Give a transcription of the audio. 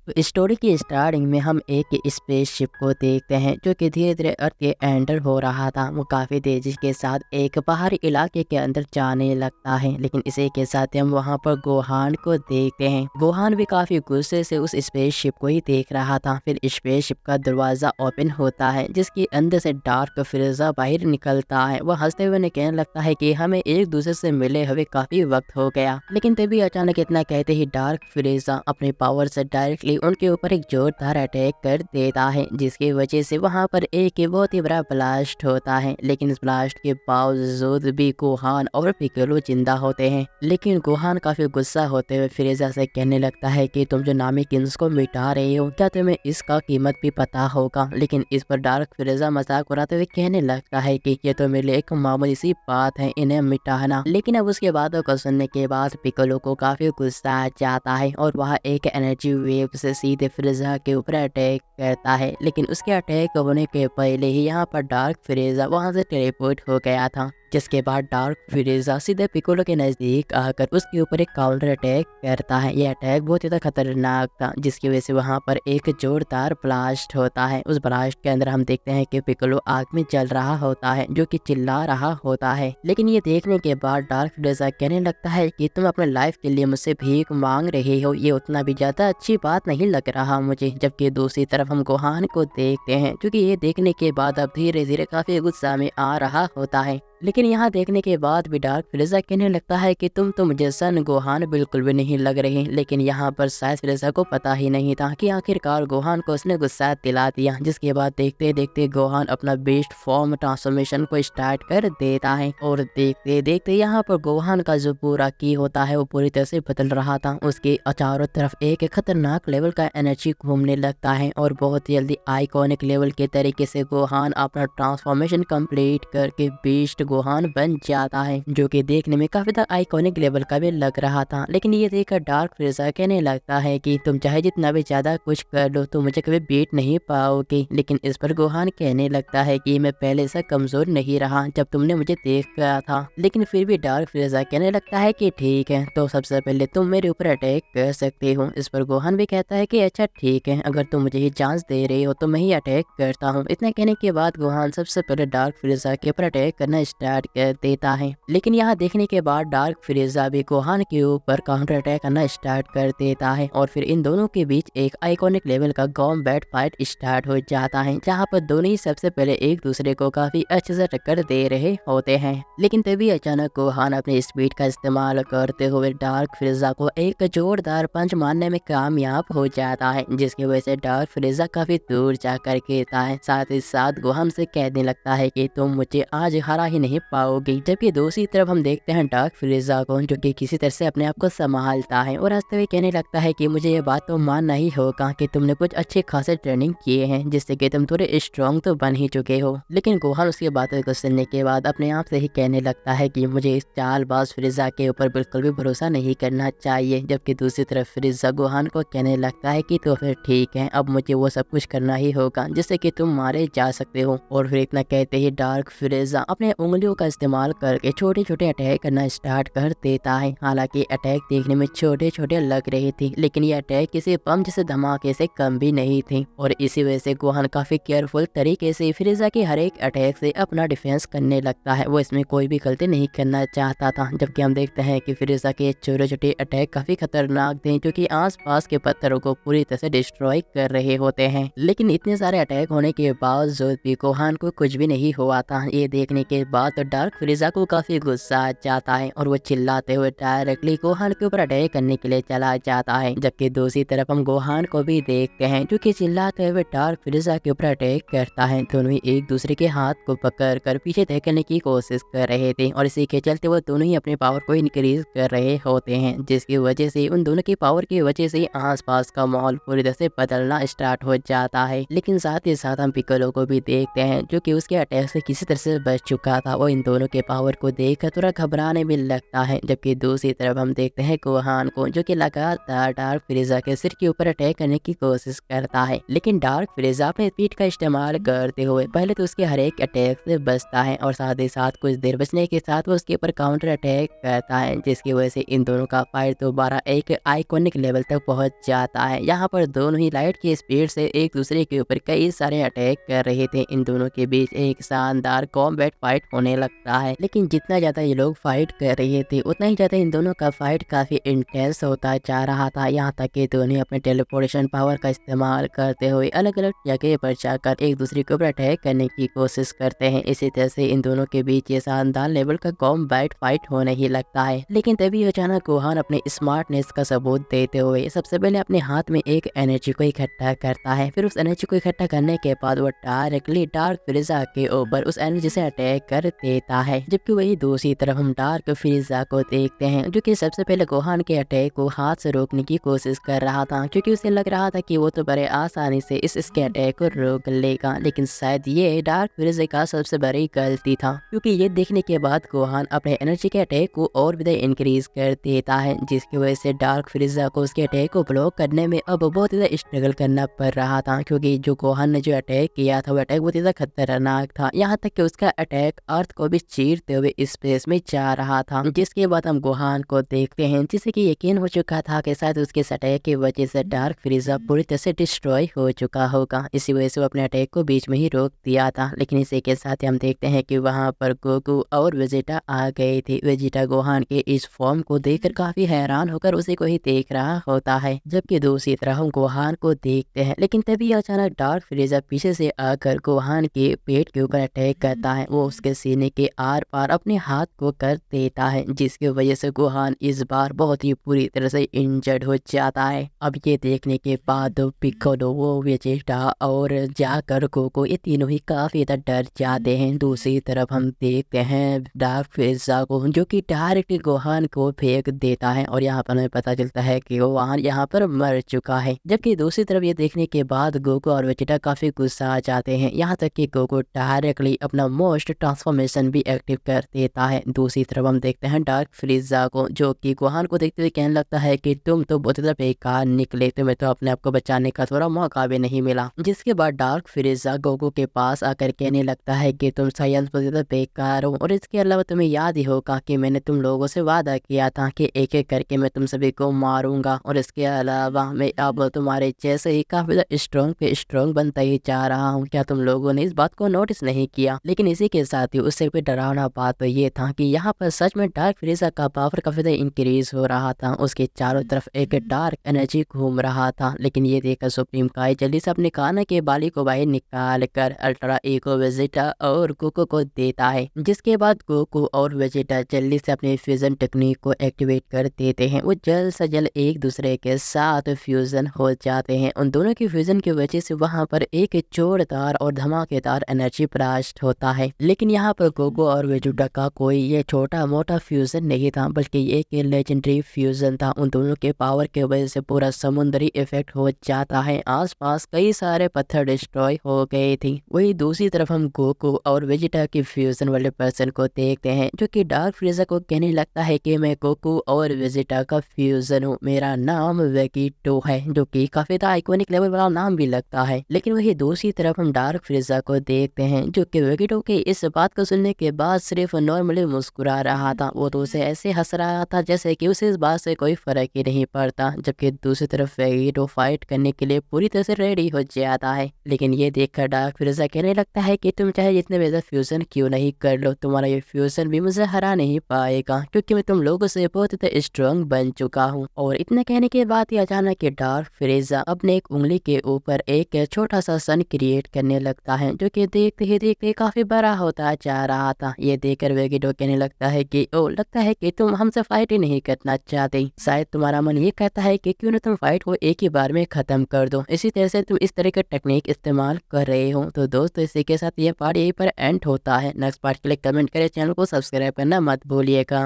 तो स्टोरी की स्टार्टिंग में हम एक स्पेसशिप को देखते हैं जो कि धीरे धीरे अर्थ के एंटर हो रहा था। वो काफ़ी तेजी के साथ एक पहाड़ी इलाके के अंदर जाने लगता है, लेकिन इसी के साथ हम वहाँ पर गोहान को देखते हैं। गोहान भी काफ़ी गुस्से से उस स्पेसशिप को ही देख रहा था। फिर स्पेसशिप का दरवाज़ा ओपन होता है जिसके अंदर से डार्क फिरोजा बाहर निकलता है। वह हंसते हुए कहने लगता है कि हमें एक दूसरे से मिले हुए काफ़ी वक्त हो गया। लेकिन तभी अचानक इतना कहते ही डार्क फिरोजा अपने पावर से डायरेक्टली उनके ऊपर एक जोरदार अटैक कर देता है, जिसकी वजह से वहां पर एक बहुत ही बड़ा ब्लास्ट होता है। लेकिन इस ब्लास्ट के बावजूद भी गोहान और पिकोलो जिंदा होते हैं। लेकिन गोहान काफी गुस्सा होते हुए फिरोजा से कहने लगता है कि तुम जो नामी किंग्स को मिटा रहे हो, क्या तुम्हें इसका कीमत भी पता होगा। लेकिन इस पर डार्क फिरोजा मजाक उड़ाते हुए कहने लगता है कि ये तो मेरे लिए एक मामूली सी बात है इन्हें मिटाना। लेकिन अब उसके बातों को सुनने के बाद पिकोलो को काफी गुस्सा आ जाता है और वह एक एनर्जी वेव से सीधे फ्रेजा के ऊपर अटैक करता है। लेकिन उसके अटैक होने के पहले ही यहाँ पर डार्क फ्रेजा वहां से टेलीपोर्ट हो गया था, जिसके बाद डार्क फ्रेजा सीधे पिकोलो के नजदीक आकर उसके ऊपर एक काउंटर अटैक करता है। यह अटैक बहुत ही ज्यादा खतरनाक था, जिसकी वजह से वहां पर एक जोरदार ब्लास्ट होता है। उस ब्लास्ट के अंदर हम देखते हैं कि पिकोलो आग में जल रहा होता है, जो कि चिल्ला रहा होता है। लेकिन ये देखने के बाद डार्क फ्रेजा कहने लगता है कि तुम अपने लाइफ के लिए मुझसे भीख मांग रहे हो, ये उतना भी ज्यादा अच्छी बात नहीं लग रहा मुझे। जबकि दूसरी तरफ हम गोहान को देखते हैं, क्योंकि ये देखने के बाद अब धीरे धीरे काफी गुस्सा में आ रहा होता है। लेकिन यहाँ देखने के बाद भी डार्क फ्रेजा कहने लगता है कि तुम तो मुझे सन गोहान बिल्कुल भी नहीं लग रहे। लेकिन यहाँ पर शायद फ्रेजा को पता ही नहीं था कि आखिरकार गोहान को उसने गुस्सा दिला दिया, जिसके बाद देखते देखते गोहान अपना बेस्ट फॉर्म ट्रांसफॉर्मेशन को स्टार्ट कर देता है। और देखते देखते यहाँ पर गोहान का जो पूरा की होता है वो पूरी तरह से बदल रहा था। उसके चारों तरफ एक खतरनाक लेवल का एनर्जी घूमने लगता है और बहुत जल्दी आइकॉनिक लेवल के तरीके से गोहान अपना ट्रांसफॉर्मेशन कंप्लीट करके बेस्ट गोहान बन जाता है, जो कि देखने में काफी ज्यादा आइकॉनिक लेवल का भी लग रहा था। लेकिन ये देखकर डार्क फ्रेजा कहने लगता है कि तुम चाहे जितना भी ज्यादा कुछ कर लो तो मुझे कभी बीट नहीं पाओगे। लेकिन इस पर गोहान कहने लगता है कि मैं पहले से कमजोर नहीं रहा जब तुमने मुझे देख गया था। लेकिन फिर भी डार्क फ्रेजा कहने लगता है कि ठीक है, तो सबसे पहले तुम मेरे ऊपर अटैक कर सकते हो। इस पर गोहान भी कहता है कि अच्छा ठीक है, अगर तुम मुझे ये चांस दे रहे हो तो मैं ही अटैक करता हूँ। इतना कहने के बाद गोहान सबसे पहले डार्क फ्रेजा के ऊपर अटैक करना स्टार्ट कर देता है। लेकिन यहाँ देखने के बाद डार्क फ्रेजा भी गोहान के ऊपर काउंटर अटैक करना स्टार्ट कर देता है और फिर इन दोनों के बीच एक आइकॉनिक लेवल का कॉम्बैट फाइट स्टार्ट हो जाता है, जहाँ पर दोनों ही सबसे पहले एक दूसरे को काफी अच्छे से टक्कर दे रहे होते हैं। लेकिन तभी अचानक गोहान अपने स्पीड का इस्तेमाल करते हुए डार्क फ्रेजा को एक जोरदार पंच मारने में कामयाब हो जाता है, जिसकी वजह से डार्क फ्रेजा काफी दूर जाकर गिरता है। साथ ही साथ गोहान से कहने लगता है कि तुम मुझे आज हरा ही नहीं पाओगे। जबकि दूसरी तरफ हम देखते हैं डार्क फ्रेजा को, जो कि किसी तरह से अपने आप को संभालता है और हंसते हुए कहने लगता है कि मुझे ये बात तो मानना ही होगा कि तुमने कुछ अच्छे खासे ट्रेनिंग किए हैं, जिससे कि तुम थोड़े स्ट्रॉन्ग तो बन ही चुके हो। लेकिन गोहान उसकी बातों को सुनने के बाद अपने आप से ही कहने लगता है कि मुझे इस चालबाज फ्रेजा के ऊपर बिल्कुल भी भरोसा नहीं करना चाहिए। जबकि दूसरी तरफ फ्रेजा गोहान को कहने लगता है कि तो फिर ठीक है, अब मुझे वो सब कुछ करना ही होगा जिससे कि तुम मारे जा सकते हो। और फिर इतना कहते ही डार्क फ्रेजा अपने उंगलियों का इस्तेमाल करके छोटे छोटे अटैक करना स्टार्ट कर देता है। हालांकि अटैक देखने में छोटे छोटे लग रहे थे, लेकिन ये अटैक किसी बम जैसे धमाके से कम भी नहीं थे। और इसी वजह से गोहान काफी केयरफुल तरीके से फ्रेजा के हर एक अटैक से अपना डिफेंस करने लगता है। वो इसमें कोई भी गलती नहीं करना चाहता था। जबकि हम देखते हैं कि फ्रेजा के छोटे छोटे अटैक काफी खतरनाक थे, जो कि आसपास के पत्थरों को पूरी तरह से डिस्ट्रॉय कर रहे होते हैं। लेकिन इतने सारे अटैक होने के बावजूद भी गोहान को कुछ भी नहीं हुआ था। ये देखने के बाद तो डार्क फ्रेजा को काफी गुस्सा आ जाता है और वो चिल्लाते हुए डायरेक्टली गोहान के ऊपर अटैक करने के लिए चला जाता है। जबकि दूसरी तरफ हम गोहान को भी देखते हैं, जो कि चिल्लाते हुए डार्क फ्रेजा के ऊपर अटैक करता है। दोनों ही एक दूसरे के हाथ को पकड़ कर पीछे धकेलने की कोशिश कर रहे थे और इसी के चलते वो दोनों ही अपने पावर को इंक्रीज कर रहे होते हैं, जिसकी वजह से उन दोनों की पावर की वजह से आसपास का माहौल पूरी तरह से बदलना स्टार्ट हो जाता है। लेकिन साथ ही साथ हम पिकोलो को भी देखते हैं, जो कि उसके अटैक से किसी तरह से बच चुका था। वो इन दोनों के पावर को देखकर थोड़ा घबराने भी लगता है। जबकि दूसरी तरफ हम देखते हैं गोहान को, जो कि लगातार डार्क फ्रेजा के सिर के ऊपर अटैक करने की कोशिश करता है। लेकिन डार्क फ्रेजा अपने स्पीड का इस्तेमाल करते हुए पहले तो उसके हर एक अटैक से बचता है और साथ ही साथ कुछ देर बचने के साथ वो उसके ऊपर काउंटर अटैक करता है, जिसकी वजह से इन दोनों का फाइट दोबारा एक आइकॉनिक लेवल तक पहुंच जाता जाता है। यहाँ पर दोनों ही लाइट की स्पीड से एक दूसरे के ऊपर कई सारे अटैक कर रहे थे। इन दोनों के बीच एक शानदार कॉम्बैट फाइट होने लगता है, लेकिन जितना ज्यादा ये लोग फाइट कर रहे थे उतना ही ज्यादा इन दोनों का फाइट काफी इंटेंस होता जा रहा था। यहाँ तक कि दोनों अपने टेलीपोर्टेशन पावर का इस्तेमाल करते हुए अलग अलग जगह पर जाकर एक दूसरे के ऊपर अटैक करने की कोशिश करते हैं। इसी तरह से इन दोनों के बीच ये शानदार लेवल का कॉम्बैट फाइट होने ही लगता है। लेकिन तभी अचानक गोहान अपने स्मार्टनेस का सबूत देते हुए सबसे पहले अपने हाथ में एक एनर्जी को इकट्ठा करता है। फिर उस एनर्जी को इकट्ठा करने के बाद वो डायरेक्टली डार्क फ्रीजा के ऊपर उस एनर्जी से अटैक कर देता है। जबकि वही दूसरी तरफ हम डार्क फ्रीजा को देखते हैं, जो कि सबसे पहले गोहान के अटैक को हाथ से रोकने की कोशिश कर रहा था, क्योंकि उसे लग रहा था कि वो तो बड़े आसानी से इसके अटैक को रोक लेगा। लेकिन शायद ये डार्क फ्रीजा का सबसे बड़ी गलती था, क्योंकि ये देखने के बाद गोहान अपने एनर्जी के अटैक को और भी इंक्रीज कर देता है, जिसकी वजह से डार्क फ्रीजा को उसके अटैक को ब्लॉक करने में अब बहुत ज़्यादा स्ट्रगल करना पड़ रहा था। क्योंकि जो गोहान ने जो अटैक किया था वो अटैक बहुत ज़्यादा खतरनाक था, यहाँ तक कि उसका अटैक अर्थ को भी चीरते हुए स्पेस में जा रहा था। जिसके बाद हम गोहान को देखते हैं, जिसे कि यकीन हो चुका था कि शायद उसके अटैक की वजह से डार्क फ्रीजा पूरी तरह से डिस्ट्रॉय हो चुका होगा। इसी वजह से वो अपने अटैक को बीच में ही रोक दिया था। लेकिन इसी के साथ ही हम देखते हैं कि वहाँ पर गोकू और वेजिटा आ गए थे। वेजिटा गोहान के इस फॉर्म को देखकर काफी हैरान होकर उसी को ही देख रहा होता है, जबकि दूसरी तरफ हम गोहान को देखते हैं। लेकिन तभी अचानक डार्क फ्रीजा पीछे से आकर गोहान के पेट के ऊपर अटैक करता है। वो उसके सीने के आर पार अपने हाथ को कर देता है, जिसकी वजह से गोहान इस बार बहुत ही पूरी तरह से इंजर्ड हो जाता है। अब ये देखने के बाद पिक्कोलो, वेजिटा और जाकर गोकू ये तीनों ही काफी ज्यादा डर जाते हैं। दूसरी तरफ हम देखते हैं डार्क फ्रीजा को, जो कि डायरेक्टली गोहान को फेंक देता है और यहाँ पर हमें पता चलता है कि गोहान यहाँ पर मर चुका है। जबकि दूसरी तरफ ये देखने के बाद गोकू और वेजिटा काफी गुस्सा आ जाते हैं, यहाँ तक कि गोकू डायरेक्टली अपना मोस्ट ट्रांसफॉर्मेशन भी एक्टिव कर देता है। दूसरी तरफ हम देखते हैं डार्क फ्रीजा को, जो कि गोहान को देखते हुए कहने लगता है कि तुम तो बहुत ज़्यादा बेकार निकले, तुम्हें तो अपने आप को बचाने का थोड़ा मौका भी नहीं मिला। जिसके बाद डार्क फ्रीजा गोकू के पास आकर कहने लगता है कि तुम साइंस बहुत ज़्यादा बेकार हो, और इसके अलावा तुम्हें याद ही होगा कि मैंने तुम लोगों से वादा किया था कि एक एक करके मैं तुम सभी को मारूंगा, और इसके अलावा मैं अब तुम्हारे जैसे ही काफी स्ट्रॉन्ग पे स्ट्रॉन्ग बनता ही जा रहा हूँ। क्या तुम लोगों ने इस बात को नोटिस नहीं किया? लेकिन इसी के साथ ही उससे भी डरावना बात तो ये था कि यहाँ पर सच में डार्क फ्रीजा का पावर काफी ज्यादा इंक्रीज हो रहा था। उसके चारों तरफ एक डार्क एनर्जी घूम रहा था। लेकिन ये देखकर सुप्रीम काई जल्दी से अपने काना के बाली को बाहर निकाल कर अल्ट्रा ईगो वेजिटा और गोकू को देता है। जिसके बाद गोकू और वेजिटा जल्दी से अपने फ्यूजन टेक्निक को एक्टिवेट कर देते हैं। वो जल्द से जल्द एक दूसरे के साथ फ्यूजन हो जाते हैं। उन दोनों की फ्यूजन की वजह से वहाँ पर एक जोरदार और धमाकेदार एनर्जी ब्लास्ट होता है। लेकिन यहाँ पर गोकू और वेजिटा का कोई ये छोटा मोटा फ्यूजन नहीं था, बल्कि एक लेजेंडरी फ्यूजन था। उन दोनों के पावर की वजह से पूरा समुद्री इफेक्ट हो जाता है, आसपास कई सारे पत्थर डिस्ट्रॉय हो गए थे। वही दूसरी तरफ हम गोकू और वेजिटा की फ्यूजन वाले पर्सन को देखते हैं, जो कि डार्क फ्रीजा को कहने लगता है कि मैं गोकू और वेजिटा का फ्यूजन हूँ, मेरा नाम वेगिटो है, जो कि काफी आइकॉनिक लेवल वाला नाम भी लगता है। लेकिन वही दूसरी तरफ हम डार्क फ्रीजा को देखते हैं, जो कि वेगिटो के इस बात को सुनने के बाद सिर्फ नॉर्मली मुस्कुरा रहा था। वो तो उसे ऐसे हंस रहा था जैसे कि उसे इस बात से कोई फर्क ही नहीं पड़ता। जबकि दूसरी तरफ वेगिटो फाइट करने के लिए पूरी तरह से रेडी हो जाता है। लेकिन ये देखकर डार्क फ्रीजा कहने लगता है कि तुम चाहे जितने भी ज्यादा फ्यूजन क्यों नहीं कर लो, तुम्हारा ये फ्यूजन भी मुझे हरा नहीं पाएगा, क्योंकि मैं तुम लोगों से बहुत ज़्यादा स्ट्रॉन्ग बन चुका हूँ। और इतना कहने के बाद ही अचानक के डार्क फ्रीजा अपने एक उंगली के ऊपर एक छोटा सा सन क्रिएट करने लगता है, जो कि देखते ही देखते काफी बड़ा होता जा रहा था। ये देखकर वेगिटो कहने लगता है कि ओ, लगता है कि तुम हमसे फाइट ही नहीं करना चाहते, शायद तुम्हारा मन ये कहता है कि क्यों ना तुम फाइट को एक ही बार में खत्म कर दो, इसी तरह से तुम इस तरह का टेक्निक इस्तेमाल कर रहे हो। तो दोस्तों इसी के साथ ये पार्ट यहीं पर एंड होता है। नेक्स्ट पार्ट के लिए कमेंट करें, चैनल को सब्सक्राइब करना मत भूलिएगा।